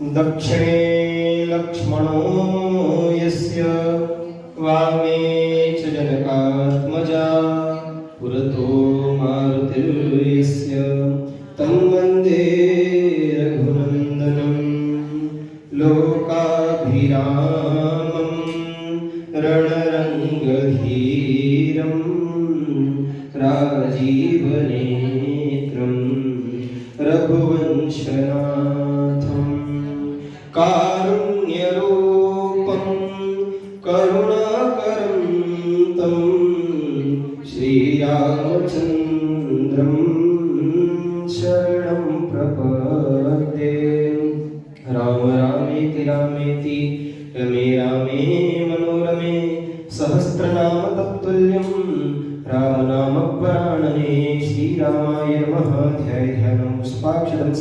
दक्षिणे लक्ष्मणो यस्य वामे च जनकात्मजा पुरतो मारुतिर्यस्य तं वन्दे रघुनन्दनं लोकाभिरामं रणरङ्गधीरं राजीवनेत्रं रघुवंशनाथं कारुण्यरूपं करुणाकरं तं श्रीरामचन्द्रं शरणं प्रपद्ये। राम रामेति रामेति रमे रामे मनोरमे सहस्रनाम तत्तुल्यं रामनामवरानने। श्रीरामाय नमः। ध्यायामि पुष्पाक्षरं